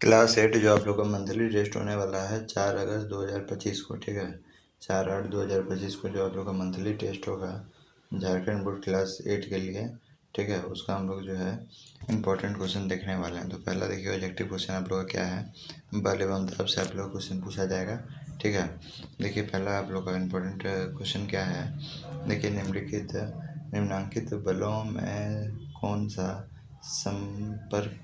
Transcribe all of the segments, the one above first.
Class 8 जो आप लोग का मंथली टेस्ट होने वाला है 4 अगस्त 2025 को, ठीक है। 4/8/2025 को जो आप लोग का मंथली टेस्ट होगा झारखंड बोर्ड क्लास 8 के लिए, ठीक है। उसका हम लोग जो है इंपॉर्टेंट क्वेश्चन देखने वाले हैं। तो पहला देखिए ऑब्जेक्टिव क्वेश्चन आप लोग का क्या है, बल एवं द्रव से आप लोग क्वेश्चन पूछा जाएगा, ठीक है। देखिए पहला आप लोग का इंपॉर्टेंट क्वेश्चन क्या है, देखिए निम्नांकित बलों में कौन सा संपर्क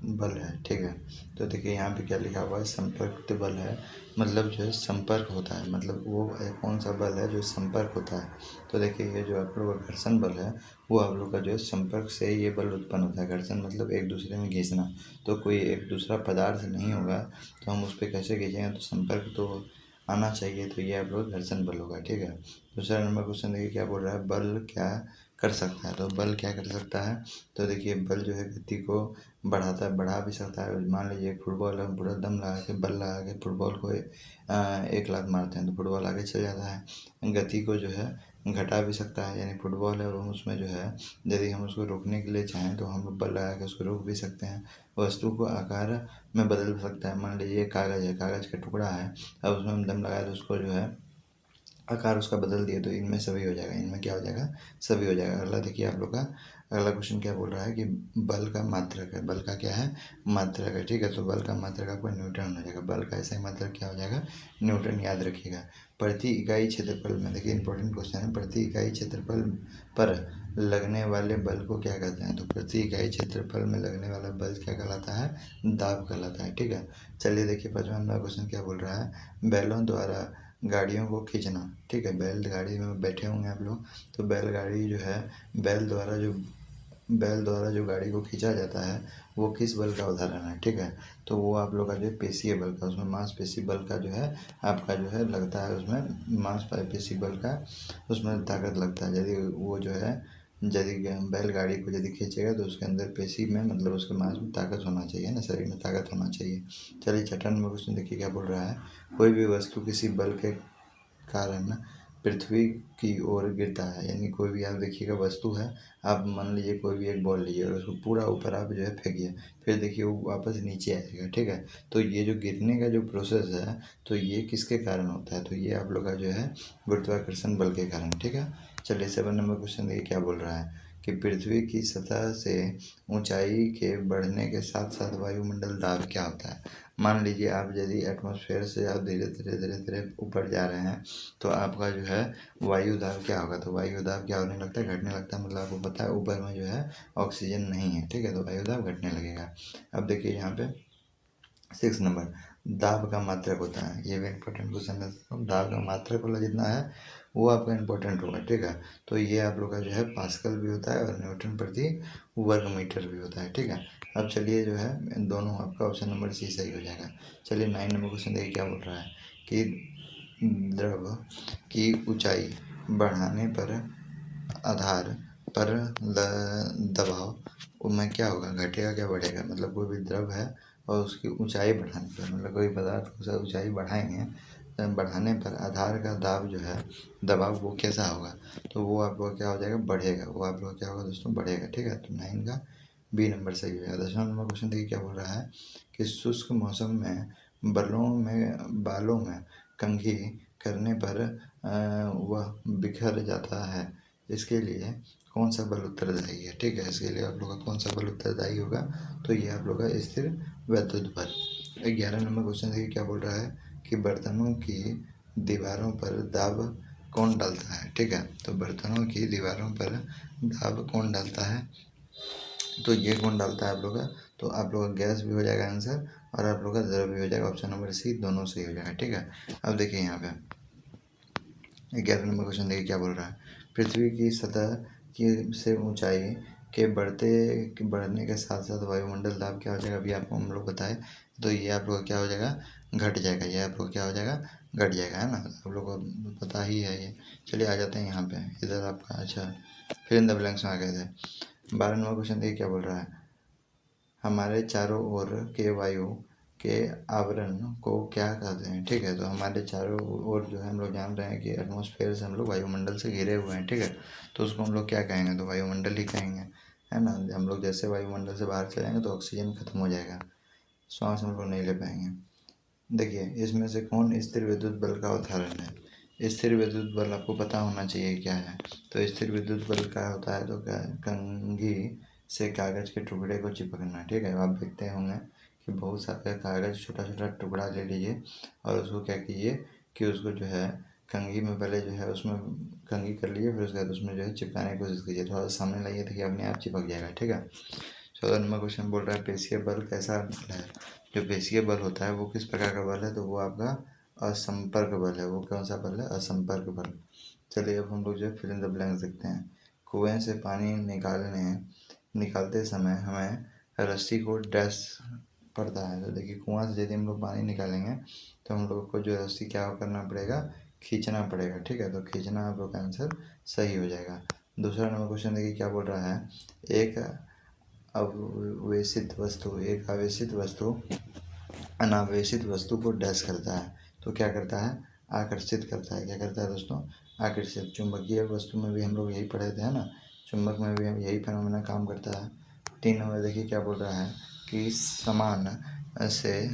बल है, ठीक है। तो देखिए यहाँ पे क्या लिखा हुआ है, संपर्क बल है, मतलब जो है संपर्क होता है, मतलब वो कौन सा बल है जो संपर्क होता है। तो देखिए ये जो आप लोग का घर्षण बल है वो आप लोग का जो है संपर्क से ही ये बल उत्पन्न होता है। घर्षण मतलब एक दूसरे में घिसना, तो कोई एक दूसरा पदार्थ नहीं होगा तो हम उस पर कैसे खींचेंगे, तो संपर्क तो आना चाहिए, तो ये आप लोग घर्षण बल होगा, ठीक है। दूसरा नंबर क्वेश्चन देखिए क्या बोल रहा है, बल क्या कर सकता है। तो बल क्या कर सकता है, तो देखिए बल जो है गति को बढ़ाता है, बढ़ा भी सकता है। मान लीजिए फुटबॉल है, पूरा दम लगा के बल लगा के फुटबॉल को एक लात मारते हैं तो फुटबॉल आगे चल जाता है। गति को जो है घटा भी सकता है, यानी फुटबॉल है और हम उसमें जो है यदि हम उसको रोकने के लिए चाहें तो हम बल लगा के उसको रोक भी सकते हैं। वस्तु को आकार में बदल सकता है, मान लीजिए कागज़ है, कागज़ का टुकड़ा है, अब उसमें हम दम लगाए तो उसको जो है आकार उसका बदल दिए, तो इनमें सभी हो जाएगा, इनमें क्या हो जाएगा, सभी हो जाएगा। अगला देखिए आप लोग का अगला क्वेश्चन क्या बोल रहा है कि बल का मात्रक है, बल का क्या है, मात्रक है, ठीक है। तो बल का मात्रक आपको न्यूटन हो जाएगा, बल का ऐसा ही मात्रक क्या हो जाएगा, न्यूटन, याद रखिएगा। प्रति इकाई क्षेत्रफल में देखिए इंपॉर्टेंट क्वेश्चन है, प्रति इकाई क्षेत्रफल पर लगने वाले बल को क्या कहते हैं। तो प्रति इकाई क्षेत्रफल में लगने वाला बल क्या कहलाता है, दाब कहलाता है, ठीक है। चलिए देखिए 5वां क्वेश्चन क्या बोल रहा है, बैलों द्वारा गाड़ियों को खींचना, ठीक है। बैलगाड़ी में बैठे होंगे आप लोग, तो बैलगाड़ी जो है बैल द्वारा जो गाड़ी को खींचा जाता है वो किस बल का उदाहरण है, ठीक है। तो वो आप लोग का जो पेशीय बल का, उसमें मांसपेशी बल का जो है आपका जो है लगता है, उसमें मांसपेशी बल का उसमें ताकत लगता है। यदि वो जो है यदि बैलगाड़ी को यदि खींचेगा तो उसके अंदर पेशी में मतलब उसके मांस में ताकत होना चाहिए ना, शरीर में ताकत होना चाहिए। चलिए 6वां नंबर क्वेश्चन देखिए क्या बोल रहा है, कोई भी वस्तु किसी बल के कारण पृथ्वी की ओर गिरता है, यानी कोई भी आप देखिएगा वस्तु है, आप मान लीजिए कोई भी एक बॉल लीजिए और उसको पूरा ऊपर आप जो है फेंकिए, फिर देखिए वो वापस नीचे आएगा, ठीक है। तो ये जो गिरने का जो प्रोसेस है तो ये किसके कारण होता है, तो ये आप लोग का जो है गुरुत्वाकर्षण बल के कारण, ठीक है। चलिए 7वां नंबर क्वेश्चन देखिए क्या बोल रहा है कि पृथ्वी की सतह से ऊंचाई के बढ़ने के साथ साथ वायुमंडल दाब क्या होता है। मान लीजिए आप यदि एटमॉस्फेयर से आप धीरे धीरे धीरे धीरे ऊपर जा रहे हैं तो आपका जो है वायु दाब क्या होगा, तो वायु दाब क्या होने लगता है, घटने लगता है। मतलब आपको पता है ऊपर में जो है ऑक्सीजन नहीं है, ठीक है, तो वायु दाब घटने लगेगा। अब देखिए यहाँ पे 6 नंबर, दाब का मात्रक होता है, ये भी इंपॉर्टेंट क्वेश्चन है। तो दाब का मात्रक वाला जितना है वो आपका इंपॉर्टेंट होगा, ठीक है। तो ये आप लोग का जो है पास्कल भी होता है और न्यूटन प्रति वर्ग मीटर भी होता है, ठीक है। अब चलिए जो है इन दोनों आपका ऑप्शन नंबर सी सही हो जाएगा। चलिए 9 नंबर क्वेश्चन देखिए क्या बोल रहा है कि द्रव की ऊंचाई बढ़ाने पर आधार पर दबाव में क्या होगा, घटेगा क्या बढ़ेगा। मतलब कोई भी द्रव है और उसकी ऊंचाई बढ़ाने पर, मतलब कोई पदार्थ को ऊंचाई बढ़ाएंगे तो बढ़ाने पर आधार का दाब जो है दबाव वो कैसा होगा, तो वो आपको क्या हो जाएगा, बढ़ेगा। वो आपको क्या होगा दोस्तों, बढ़ेगा, ठीक है। तो 9 का बी नंबर सही हो जाएगा। 10वां नंबर क्वेश्चन देखिए क्या बोल रहा है कि शुष्क मौसम में बालों में कंघी करने पर वह बिखर जाता है, इसके लिए कौन सा बल उत्तरदायी है, ठीक है। इसके लिए आप लोग का कौन सा बल उत्तरदायी होगा, तो ये आप लोग का स्थिर वैद्युत बल। 11 नंबर क्वेश्चन देखिए क्या बोल रहा है कि बर्तनों की दीवारों पर दाब कौन डालता है, ठीक है। तो बर्तनों की दीवारों पर दाब कौन डालता है, तो ये कौन डालता है आप लोग का, तो आप लोग का गैस भी हो जाएगा आंसर और आप लोग का द्रव भी हो जाएगा, ऑप्शन नंबर सी दोनों सही हो जाएगा, ठीक है। अब देखिए यहाँ पे 11 नंबर क्वेश्चन देखिए क्या बोल रहा है, पृथ्वी की सतह की से ऊंचाई के बढ़ने के साथ साथ वायुमंडल दाब क्या हो जाएगा, अभी आपको हम लोग बताए, तो ये आप लोग क्या हो जाएगा, घट जाएगा। ये आप लोग क्या हो जाएगा, घट जाएगा, है ना, आप लोग को पता ही है ये। चलिए आ जाते हैं यहाँ पे, इधर आपका अच्छा फिर इन द ब्लैंक्स में आ गए थे। 12 नंबर क्वेश्चन देखिए क्या बोल रहा है, हमारे चारों ओर के वायु के आवरण को क्या कहते हैं, ठीक है। तो हमारे चारों ओर जो है हम लोग जान रहे हैं कि एटमॉस्फेयर से हम लोग वायुमंडल से घिरे हुए हैं, ठीक है। तो उसको हम लोग क्या कहेंगे, तो वायुमंडल ही कहेंगे, है ना। हम लोग जैसे वायुमंडल से बाहर चलेंगे तो ऑक्सीजन खत्म हो जाएगा। श्वास हम लोग नहीं ले पाएंगे। देखिए इसमें से कौन स्थिर विद्युत बल का उदाहरण है। स्थिर विद्युत बल आपको पता होना चाहिए क्या है। तो स्थिर विद्युत बल क्या होता है, तो क्या कंघी से कागज के टुकड़े को चिपकना। ठीक है, आप देखते होंगे कि बहुत सारा कागज छोटा छोटा टुकड़ा ले लीजिए और उसको क्या कीजिए कि उसको जो है कंघी में पहले जो है उसमें कंघी कर लीजिए, फिर उसके बाद उसमें जो है चिपकाने की कोशिश कीजिए। थोड़ा सा सामने लाइए, देखिए अपने आप चिपक जाएगा। ठीक है। 14 नंबर क्वेश्चन बोल रहा है पेशीय बल कैसा बल है। जो पेशीय बल होता है वो किस प्रकार का बल है, तो वो आपका असंपर्क बल है। वो कौन सा बल है, असंपर्क बल। चलिए अब हम लोग जो है फिल इन द ब्लैंक्स देखते हैं। कुएं से पानी निकालते समय हमें रस्सी को डैश पड़ता है। तो देखिए कुआं से यदि हम लोग पानी निकालेंगे तो हम लोग को जो रस्सी क्या करना पड़ेगा, खींचना पड़ेगा। ठीक है, तो खींचना आप लोग का आंसर सही हो जाएगा। दूसरा नंबर क्वेश्चन देखिए क्या बोल रहा है। एक एक आवेशित वस्तु अनावेशित वस्तु को डैश करता है। तो क्या करता है, आकर्षित करता है। क्या करता है दोस्तों, आकर्षित। चुंबकीय वस्तु में भी हम लोग यही पढ़े थे ना, चुंबक में भी यही फेनोमेना काम करता है। 3 नंबर देखिए क्या बोल रहा है कि सामान से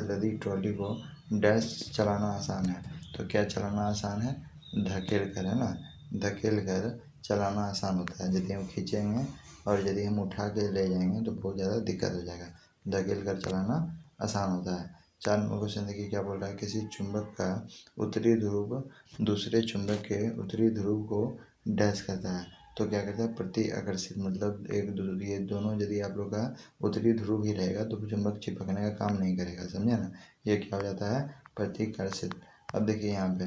लदी ट्रॉली को डैश चलाना आसान है। तो क्या चलाना आसान है, धकेल कर, है ना, धकेल कर चलाना आसान होता है। यदि हम खींचेंगे और यदि हम उठा के ले जाएंगे तो बहुत ज़्यादा दिक्कत हो जाएगा। धकेल कर चलाना आसान होता है। 4 नंबर क्वेश्चन देखिए क्या बोल रहा है। किसी चुंबक का उत्तरी ध्रुव दूसरे चुंबक के उत्तरी ध्रुव को डैश करता है। तो क्या करता है, प्रति आकर्षित। मतलब ये दोनों यदि आप लोग का उत्तरी ध्रुव ही रहेगा तो चुंबक चिपकने का काम नहीं करेगा, समझे ना। ये क्या हो जाता है, प्रतिकर्षित। अब देखिए यहाँ पे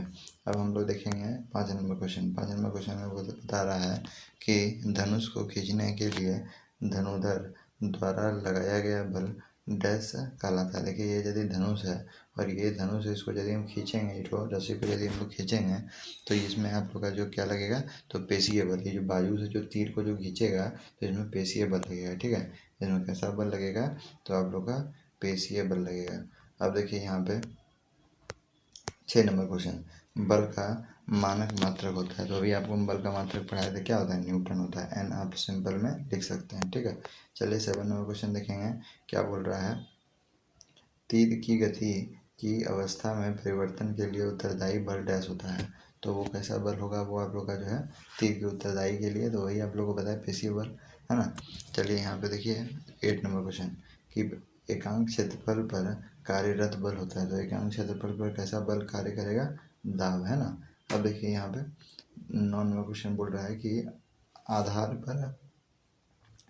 अब हम लोग देखेंगे 5 नंबर क्वेश्चन। 5 नंबर क्वेश्चन में वो बता रहा है कि धनुष को खींचने के लिए धनुधर द्वारा लगाया गया बल डैश कहलाता है। देखिए ये यदि धनुष है और ये धनुष है, इसको यदि हम खींचेंगे, इसको रस्सी को यदि हम लोग खींचेंगे तो इसमें आप लोग का जो क्या लगेगा, तो पेशीय बल। ये जो बाजू से जो तीर को जो खींचेगा तो इसमें पेशीय बल लगेगा। ठीक है, इसमें कैसा बल लगेगा, तो आप लोग का पेशीय बल लगेगा। अब देखिए यहाँ पे 6 नंबर क्वेश्चन, बल का मानक मात्रक होता है। तो अभी आपको हम बल का मात्रक पढ़ाए थे, क्या होता है, न्यूटन होता है। एन आप सिंपल में लिख सकते हैं। ठीक है, चलिए 7 नंबर क्वेश्चन देखेंगे क्या बोल रहा है। तीर की गति की अवस्था में परिवर्तन के लिए उत्तरदायी बल डैश होता है। तो वो कैसा बल होगा, वो आप लोग का जो है तीर की उत्तरदायी के लिए, तो वही आप लोग को पता है, पेशीय बल, है ना। चलिए यहाँ पे देखिए 8 नंबर क्वेश्चन कि एकांक क्षेत्रफल पर कार्यरत बल होता है। तो एकांक क्षेत्रफल पर कैसा बल कार्य करेगा, दाब, है ना। अब देखिए यहाँ पे 9 नंबर क्वेश्चन बोल रहा है कि आधार पर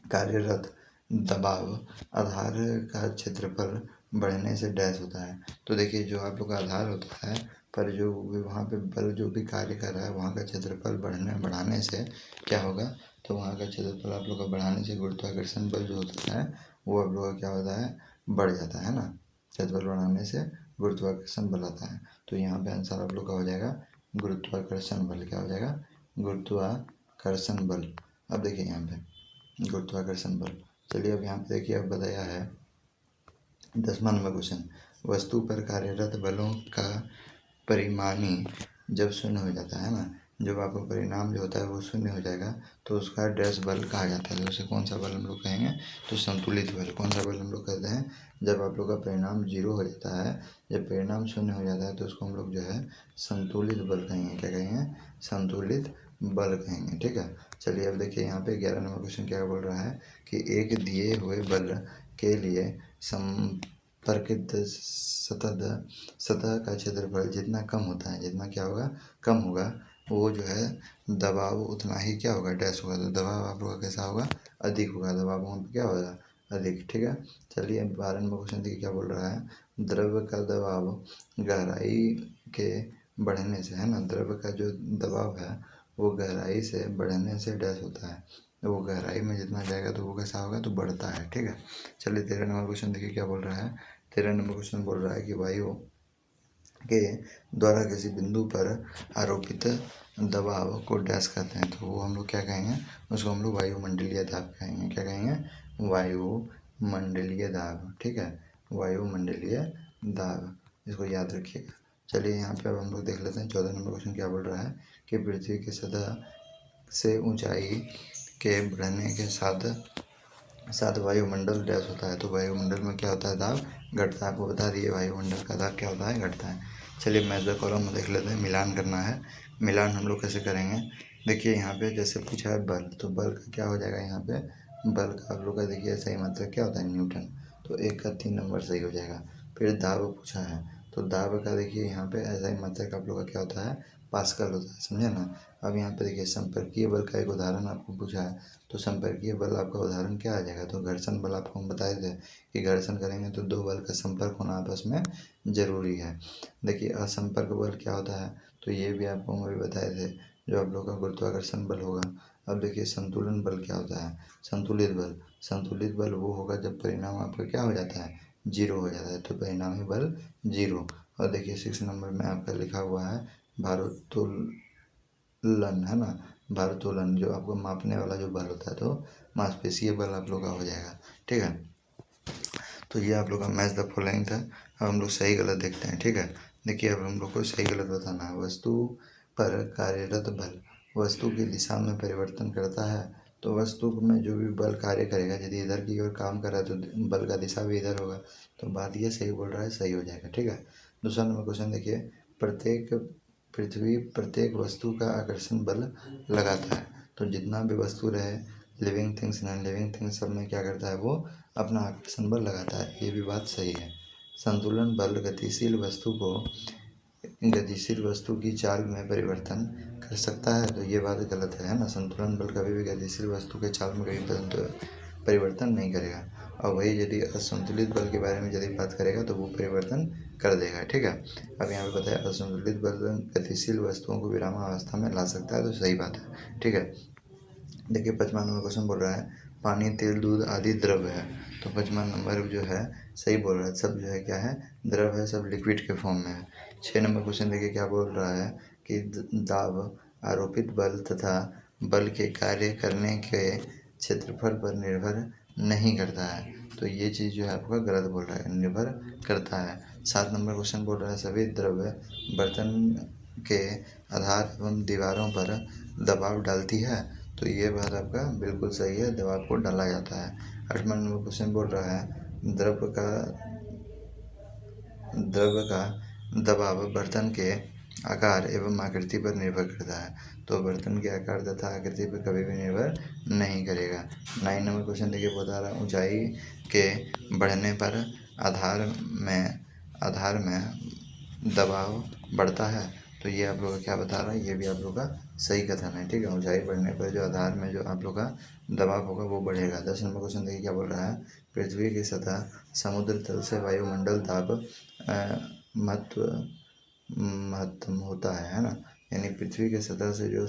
कार्यरत दबाव आधार का क्षेत्रफल बढ़ने से डैश होता है। तो देखिए जो आप लोग का आधार होता है पर जो वहाँ पे बल जो भी कार्य कर रहा है वहाँ का क्षेत्रफल बढ़ाने से क्या होगा, तो वहाँ का क्षेत्रफल आप लोग का बढ़ाने से गुरुत्वाकर्षण बल जो होता है वो आप लोग का क्या होता है, बढ़ जाता है ना। क्षेत्रफल बढ़ाने से गुरुत्वाकर्षण बल आता है। तो यहाँ पे आंसर आप लोग का हो जाएगा गुरुत्वाकर्षण बल। क्या हो जाएगा, गुरुत्वाकर्षण बल। अब देखिए यहाँ पे गुरुत्वाकर्षण बल। चलिए अब यहाँ पे देखिए अब बताया है 10वां नंबर क्वेश्चन, वस्तु पर कार्यरत बलों का परिमाणी जब शून्य हो जाता है ना, जब आपका परिणाम जो होता है वो शून्य हो जाएगा तो उसका डैश बल कहा जाता है। जैसे कौन सा बल हम लोग कहेंगे, तो संतुलित बल। कौन सा बल हम लोग कहते हैं, जब आप लोग का परिणाम 0 हो जाता है, जब परिणाम शून्य हो जाता है तो उसको हम लोग जो है संतुलित बल कहेंगे। क्या कहेंगे, संतुलित बल कहेंगे। ठीक है, चलिए अब देखिए यहाँ पे 11 नंबर क्वेश्चन क्या बोल रहा है कि एक दिए हुए बल के लिए संपर्कित सतह का क्षेत्रफल जितना कम होता है, जितना क्या होगा, कम होगा, वो जो है दबाव उतना ही क्या होगा, डैश होगा। तो दबाव आप लोग का कैसा होगा, अधिक होगा। दबाव वहाँ पे क्या होगा, अधिक। ठीक है, चलिए अब 12 नंबर क्वेश्चन देखिए क्या बोल रहा है। द्रव का दबाव गहराई के बढ़ने से, है ना, द्रव का जो दबाव है वो गहराई से बढ़ने से डैश होता है। तो वो गहराई में जितना जाएगा तो वो कैसा होगा, तो बढ़ता है। ठीक है, चलिए 13 नंबर क्वेश्चन देखिए क्या बोल रहा है। 13 नंबर क्वेश्चन बोल रहा है कि वायु के द्वारा किसी बिंदु पर आरोपित दबाव को डैश कहते हैं। तो वो हम लोग क्या कहेंगे, उसको हम लोग वायुमंडलीय दाब कहेंगे। क्या कहेंगे, वायुमंडलीय दाब। ठीक है, वायुमंडलीय दाब, इसको याद रखिएगा। चलिए यहाँ पे अब हम लोग देख लेते हैं 14 नंबर क्वेश्चन क्या बोल रहा है कि पृथ्वी की सतह से ऊंचाई के बढ़ने के साथ साथ वायुमंडल डैश होता है, तो वायुमंडल में क्या होता है, दाब घटता है। आपको बता दिए वायुमंडल का दाब क्या होता है, घटता है। चलिए मैच द कॉलम में देख लेते हैं, मिलान करना है। मिलान हम लोग कैसे करेंगे, देखिए यहाँ पे जैसे पूछा है बल, तो बल का क्या हो जाएगा, यहाँ पे बल का आप लोग का देखिए सही मतलब क्या होता है, न्यूटन, तो 1 का 3 नंबर सही हो जाएगा। फिर दाब पूछा है, तो दाब का देखिए यहाँ पे ऐसा ही मतलब आप लोग का क्या होता है, पास्कल होता है, समझे ना। अब यहाँ पे देखिए संपर्कीय बल का एक उदाहरण आपको पूछा है, तो संपर्कीय बल आपका उदाहरण क्या आ जाएगा, तो घर्षण बल आपको हम बताए थे कि घर्षण करेंगे तो दो बल का संपर्क होना आपस में जरूरी है। देखिए असंपर्क बल क्या होता है, तो ये भी आपको हम अभी बताए थे, जो आप लोग का गुरुत्वाकर्षण बल होगा। अब देखिए संतुलन बल क्या होता है, संतुलित बल, संतुलित बल वो होगा जब परिणाम आपका क्या हो जाता है, जीरो हो जाता है, तो परिणामी बल जीरो। और देखिए 6 नंबर में आपका लिखा हुआ है भारोत्तोलन, है ना, भारोत्तोलन जो आपको मापने वाला जो बल होता है, तो मांसपेशीय बल आप लोग का हो जाएगा, ठीक है। तो ये आप लोग का मैच द फॉलोइंग था। अब हम लोग सही गलत देखते हैं, ठीक है। देखिए अब हम लोग को सही गलत बताना है। वस्तु पर कार्यरत बल वस्तु की दिशा में परिवर्तन करता है, तो वस्तु में जो भी बल कार्य करेगा, यदि इधर की ओर काम कर रहा है तो बल का दिशा भी इधर होगा, तो बात ये सही बोल रहा है, सही हो जाएगा, ठीक है। दूसरा नंबर क्वेश्चन देखिए, प्रत्येक पृथ्वी प्रत्येक वस्तु का आकर्षण बल लगाता है, तो जितना भी वस्तु रहे, living things non living things, सब में क्या करता है, वो अपना आकर्षण बल लगाता है, ये भी बात सही है। संतुलन बल गतिशील वस्तु की चाल में परिवर्तन कर सकता है, तो ये बात गलत है ना। संतुलन बल कभी भी गतिशील वस्तु के चाल में कभी परिवर्तन नहीं करेगा, और वही यदि असंतुलित बल के बारे में यदि बात करेगा तो वो परिवर्तन कर देगा, ठीक है। अब यहाँ पे बताया असंतुलित बल गतिशील वस्तुओं को विरामावस्था में ला सकता है, तो सही बात है, ठीक है। देखिए 55 नंबर क्वेश्चन बोल रहा है पानी, तेल, दूध आदि द्रव है, तो 55 नंबर जो है सही बोल रहा है, सब जो है क्या है, द्रव है, सब लिक्विड के फॉर्म में है। 6 नंबर क्वेश्चन देखिए क्या बोल रहा है कि दाब आरोपित बल तथा बल के कार्य करने के क्षेत्रफल पर निर्भर नहीं करता है, तो ये चीज़ जो है आपका गलत बोल रहा है, निर्भर करता है। 7 नंबर क्वेश्चन बोल रहा है सभी द्रव्य बर्तन के आधार एवं दीवारों पर दबाव डालती है, तो ये बात आपका बिल्कुल सही है, दबाव को डाला जाता है। 8वां नंबर क्वेश्चन बोल रहा है द्रव का दबाव बर्तन के आकार एवं आकृति पर निर्भर करता है, तो बर्तन के आकार तथा आकृति पर कभी भी निर्भर नहीं करेगा। 9 नंबर क्वेश्चन देखिए बता रहा है ऊंचाई के बढ़ने पर आधार में दबाव बढ़ता है, तो ये आप लोग का क्या बता रहा है, ये भी आप लोग का सही कथन है, ठीक है। ऊंचाई बढ़ने पर जो आधार में जो आप लोग का दबाव होगा वो बढ़ेगा। 10 नंबर क्वेश्चन देखिए क्या बोल रहा है, पृथ्वी की सतह समुद्र तल से वायुमंडल दाब महत्व महत्तम होता है ना, यानी पृथ्वी के सतह से जो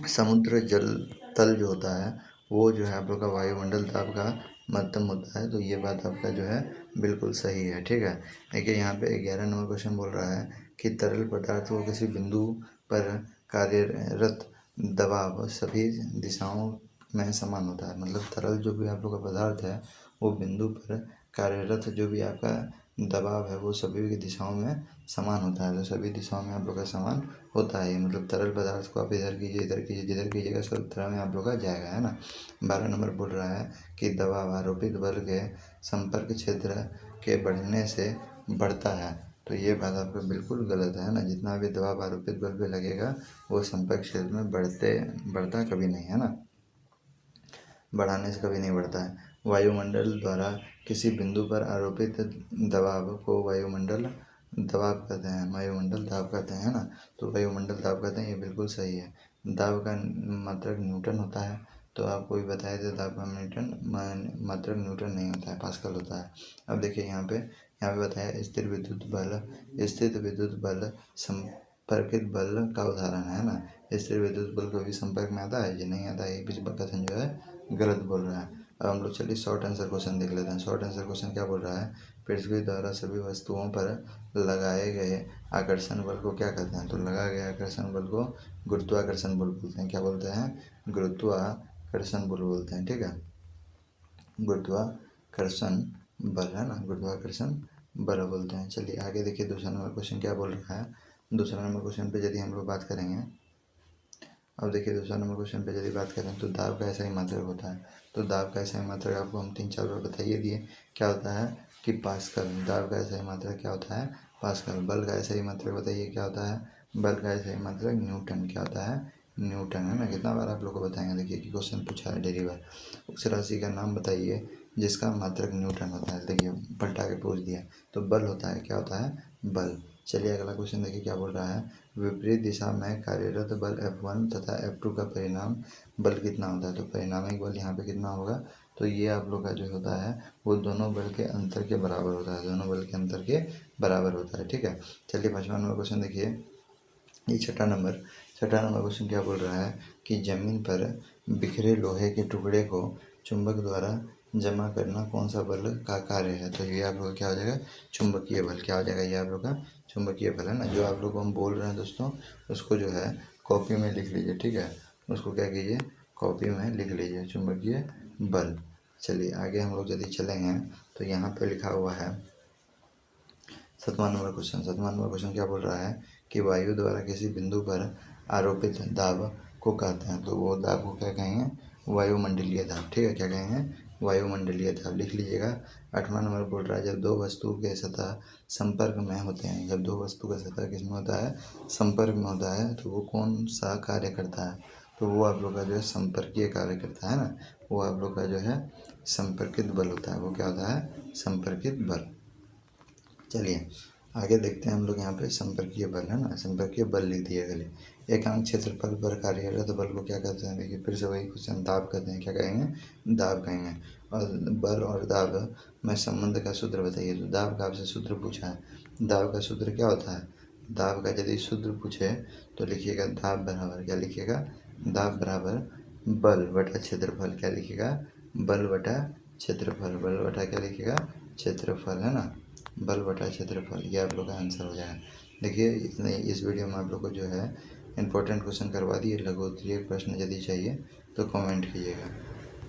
समुद्र जल तल जो होता है वो जो है आप लोग का वायुमंडल दाब का महत्तम होता है, तो ये बात आपका जो है बिल्कुल सही है, ठीक है। देखिए यहाँ पे 11 नंबर क्वेश्चन बोल रहा है कि तरल पदार्थ को किसी बिंदु पर कार्यरत दबाव सभी दिशाओं में समान होता है, मतलब तरल जो भी आप लोग का पदार्थ है वो बिंदु पर कार्यरत जो भी आपका दबाव है वो सभी की दिशाओं में समान होता है, तो सभी दिशाओं में आप लोग का समान होता है, मतलब तरल पदार्थ को आप इधर कीजिए इधर कीजिए जिधर कीजिएगा सब तरह में आप लोग का जाएगा, है ना। 12 नंबर बोल रहा है कि दबाव आरोपित बल के संपर्क क्षेत्र के बढ़ने से बढ़ता है, तो ये बात आपका बिल्कुल गलत है ना। जितना भी दबाव आरोपित बल पे लगेगा वो संपर्क क्षेत्र में बढ़ता कभी नहीं, है ना, बढ़ाने से कभी नहीं बढ़ता है। वायुमंडल द्वारा किसी बिंदु पर आरोपित दबाव को वायुमंडल दबाव कहते हैं, वायुमंडल दाब कहते हैं, है ना, तो वायुमंडल दाब कहते हैं, ये बिल्कुल सही है। दाब का मात्रक न्यूटन होता है, तो आपको भी बताया था दाब का मात्रक न्यूटन नहीं होता है, पास्कल होता है। अब देखिए यहाँ पे बताया स्थिर विद्युत बल संपर्कित बल का उदाहरण है ना, स्थिर विद्युत बल कभी संपर्क में आता है, ये नहीं आता है, ये भी कथन जो है गलत बोल रहा है। अब हम लोग चलिए शॉर्ट आंसर क्वेश्चन देख लेते हैं। शॉर्ट आंसर क्वेश्चन क्या बोल रहा है, पृथ्वी द्वारा सभी वस्तुओं पर लगाए गए आकर्षण बल को क्या कहते हैं, तो लगाए गए आकर्षण बल को गुरुत्वाकर्षण बल बोलते हैं, क्या बोलते हैं, गुरुत्वाकर्षण बल बोलते हैं, ठीक है, गुरुत्वाकर्षण बल, है ना, गुरुत्वाकर्षण बल बोलते हैं। चलिए आगे देखिए दूसरा नंबर क्वेश्चन क्या बोल रहा है। दूसरा नंबर क्वेश्चन पे यदि हम लोग बात करेंगे, अब देखिए दूसरा नंबर क्वेश्चन पे यदि बात करें तो दाब का ऐसा ही मात्रक होता है। तो दाब का ऐसा ही मात्रक आपको हम 3-4 बार बताइए दिए, क्या होता है कि पास्कल। दाब का ऐसा ही मात्रक क्या होता है, पास्कल। बल का ऐसा ही मात्रक बताइए क्या होता है, बल का ऐसा ही मात्रक न्यूटन। क्या होता है, न्यूटन, है ना। कितना बार आप लोग को बताएंगे, देखिए कि क्वेश्चन पूछा है डेली बार। उस राशि का नाम बताइए जिसका मात्रक न्यूटन होता है। देखिए पलटा के पूछ दिया, तो बल होता है, क्या होता है, बल। चलिए अगला क्वेश्चन देखिए क्या बोल रहा है, विपरीत दिशा में कार्यरत बल F1 तथा F2 का परिणाम बल कितना होता है। तो परिणामिक बल यहाँ पे कितना होगा, तो ये आप लोग का जो होता है वो दोनों बल के अंतर के बराबर होता है, दोनों बल के अंतर के बराबर होता है, ठीक है। चलिए 5वां नंबर क्वेश्चन देखिए, ये छठा नंबर क्वेश्चन क्या बोल रहा है कि जमीन पर बिखरे लोहे के टुकड़े को चुंबक द्वारा जमा करना कौन सा बल का कार्य है। तो ये आप लोग क्या हो जाएगा, चुंबकीय बल। क्या हो जाएगा, ये आप लोग का चुंबकीय बल, है ना। जो आप लोग को हम बोल रहे हैं दोस्तों, उसको जो है कॉपी में लिख लीजिए, ठीक है। उसको क्या कीजिए, कॉपी में लिख लीजिए, चुंबकीय बल। चलिए आगे हम लोग यदि चलेंगे तो यहाँ पे लिखा हुआ है 7वां नंबर क्वेश्चन क्या बोल रहा है कि वायु द्वारा किसी बिंदु पर आरोपित दाब को कहते हैं। तो वो दाब को क्या कहेंगे, वायुमंडलीय दाब, ठीक है। क्या कहेंगे, वायुमंडलीय दाब, लिख लीजिएगा। 8वां नंबर बोल रहा है जब दो वस्तु के सतह संपर्क में होते हैं, जब दो वस्तु का सतह किस में होता है, संपर्क में होता है, तो वो कौन सा कार्य करता है। तो वो आप लोग का जो है संपर्कीय कार्य करता है ना, वो आप लोग का जो है संपर्कित बल होता है। वो क्या होता है, संपर्कित बल। चलिए आगे देखते हैं हम लोग यहाँ पे संपर्कीय बल, है ना। संपर्कीय बल लिख दिए गए। एकांक क्षेत्रफल पर कार्यरत बल को क्या कहते हैं, देखिए फिर से वही क्वेश्चन, दाब कहते हैं। क्या कहेंगे, दाब कहेंगे। और बल और दाब में संबंध का सूत्र बताइए। तो दाब का आपसे सूत्र पूछा है, दाब का सूत्र क्या होता है, दाब का यदि सूत्र पूछे तो लिखिएगा दाब बराबर, क्या लिखिएगा, दाब बराबर बल बटा क्षेत्रफल। क्या लिखिएगा, बल बटा क्षेत्रफल, बल बटा क्या लिखिएगा, क्षेत्रफल, है ना। बल बटा क्षेत्रफल, ये आप लोग का आंसर हो जाएगा। देखिए इतने इस वीडियो में आप लोग को जो है इंपॉर्टेंट क्वेश्चन करवा दिए। लघु उत्तरीय प्रश्न यदि चाहिए तो कमेंट कीजिएगा।